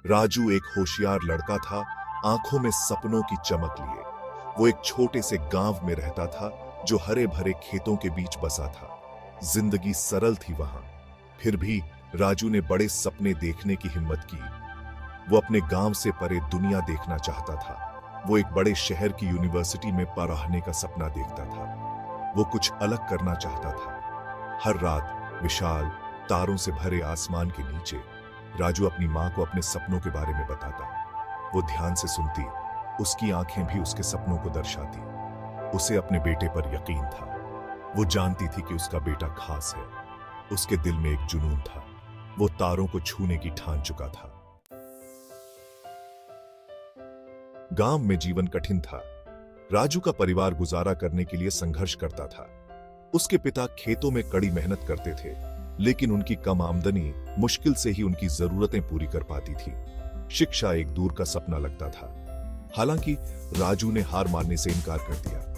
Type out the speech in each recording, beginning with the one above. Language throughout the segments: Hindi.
राजू एक होशियार लड़का था, आंखों में सपनों की चमक लिए। वो एक छोटे से गांव में रहता था जो हरे भरे खेतों के बीच बसा था। जिंदगी सरल थी वहां, फिर भी राजू ने बड़े सपने देखने की हिम्मत की। वो अपने गांव से परे दुनिया देखना चाहता था। वो एक बड़े शहर की यूनिवर्सिटी में पढ़ने का सपना देखता था। वो कुछ अलग करना चाहता था। हर रात विशाल तारों से भरे आसमान के नीचे राजू अपनी मां को अपने सपनों के बारे में बताता। वो ध्यान से सुनती, उसकी आंखें भी उसके सपनों को दर्शाती। उसे अपने बेटे पर यकीन था। वो जानती थी कि उसका बेटा खास है। उसके दिल में एक जुनून था। वो तारों को छूने की ठान चुका था। गांव में जीवन कठिन था। राजू का परिवार गुजारा करने के लिए संघर्ष करता था। उसके पिता खेतों में कड़ी मेहनत करते थे, लेकिन उनकी कम आमदनी मुश्किल से ही उनकी जरूरतें पूरी कर पाती थी। शिक्षा एक दूर का सपना लगता था। हालांकि राजू ने हार मानने से इनकार कर दिया।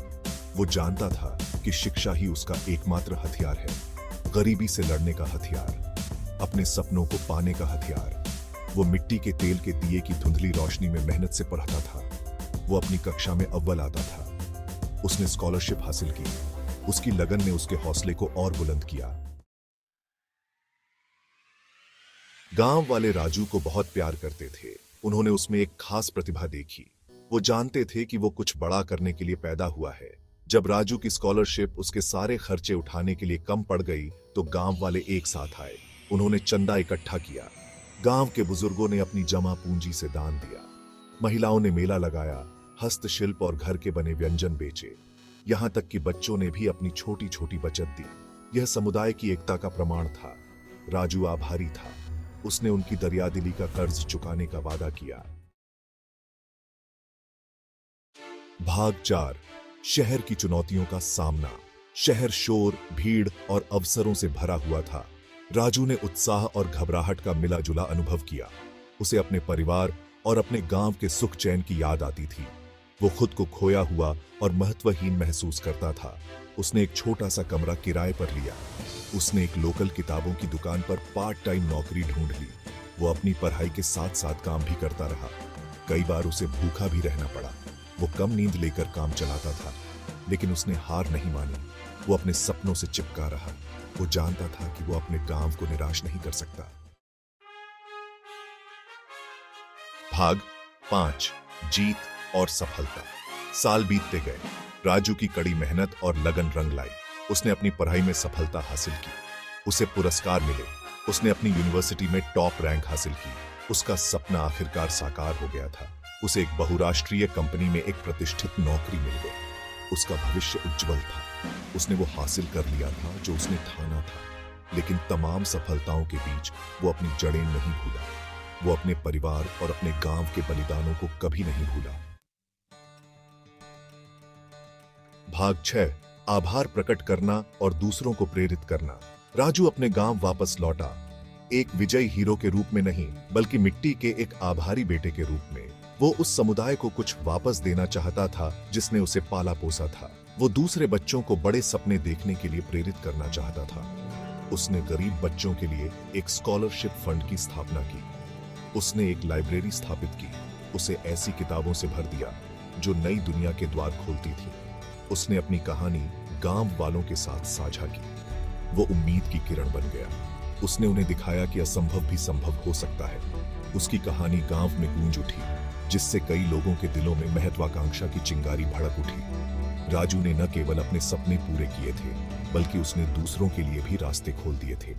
वो जानता था कि शिक्षा ही उसका एकमात्र हथियार है, गरीबी से लड़ने का हथियार, अपने सपनों को पाने का हथियार। वो मिट्टी के तेल के दिए की धुंधली रोशनी में मेहनत से पढ़ता था। वो अपनी कक्षा में अव्वल आता था। उसने स्कॉलरशिप हासिल की। उसकी लगन ने उसके हौसले को और बुलंद किया। गांव वाले राजू को बहुत प्यार करते थे। उन्होंने उसमें एक खास प्रतिभा देखी। वो जानते थे कि वो कुछ बड़ा करने के लिए पैदा हुआ है। जब राजू की स्कॉलरशिप उसके सारे खर्चे उठाने के लिए कम पड़ गई, तो गांव वाले एक साथ आए। उन्होंने चंदा इकट्ठा किया। गांव के बुजुर्गों ने अपनी जमा पूंजी से दान दिया। महिलाओं ने मेला लगाया, हस्तशिल्प और घर के बने व्यंजन बेचे। यहां तक कि बच्चों ने भी अपनी छोटी छोटी बचत दी। यह समुदाय की एकता का प्रमाण था। राजू आभारी था। उसने उनकी दरियादिली का कर्ज चुकाने का वादा किया। भाग 4। शहर की चुनौतियों का सामना। शहर शोर, भीड़ और अवसरों से भरा हुआ था। राजू ने उत्साह और घबराहट का मिला जुला अनुभव किया। उसे अपने परिवार और अपने गांव के सुख चैन की याद आती थी। वो खुद को खोया हुआ और महत्वहीन महसूस करता था। उसने एक छोटा सा कमरा किराए पर लिया। उसने एक लोकल किताबों की दुकान पर पार्ट टाइम नौकरी ढूंढ ली। वो अपनी पढ़ाई के साथ साथ काम भी करता रहा। कई बार उसे भूखा भी रहना पड़ा। वो कम नींद लेकर काम चलाता था, लेकिन उसने हार नहीं मानी। वो अपने सपनों से चिपका रहा। वो जानता था कि वो अपने गांव को निराश नहीं कर सकता। भाग 5। जीत और सफलता। साल बीतते गए। राजू की कड़ी मेहनत और लगन रंग लाई। उसने अपनी पढ़ाई में सफलता हासिल की। उसे पुरस्कार मिले। उसने अपनी यूनिवर्सिटी में टॉप रैंक हासिल की। उसका सपना आखिरकार साकार हो गया था। उसे एक बहुराष्ट्रीय कंपनी में एक प्रतिष्ठित नौकरी मिल गई। उसका भविष्य उज्जवल था। उसने वो हासिल कर लिया था जो उसने ठाना था। लेकिन तमाम सफलताओं के बीच वो अपनी जड़ें नहीं भूला। वो अपने परिवार और अपने गांव के बलिदानों को कभी नहीं भूला। भाग 6। आभार प्रकट करना और दूसरों को प्रेरित करना। राजू अपने गांव वापस लौटा, एक विजयी हीरो के रूप में नहीं, बल्कि मिट्टी के एक आभारी बेटे के रूप में। वो उस समुदाय को कुछ वापस देना चाहता था जिसने उसे पाला पोसा था। वो दूसरे बच्चों को बड़े सपने देखने के लिए प्रेरित करना चाहता था। उसने गरीब बच्चों के लिए एक स्कॉलरशिप फंड की स्थापना की। उसने एक लाइब्रेरी स्थापित की। उसे ऐसी किताबों से भर दिया जो नई दुनिया के द्वार खोलती थी। उसने अपनी कहानी गांव वालों के साथ साझा की। वो उम्मीद की किरण बन गया। उसने उन्हें दिखाया कि असंभव भी संभव हो सकता है। उसकी कहानी गांव में गूंज उठी, जिससे कई लोगों के दिलों में महत्वाकांक्षा की चिंगारी भड़क उठी। राजू ने न केवल अपने सपने पूरे किए थे, बल्कि उसने दूसरों के लिए भी रास्ते खोल दिए थे।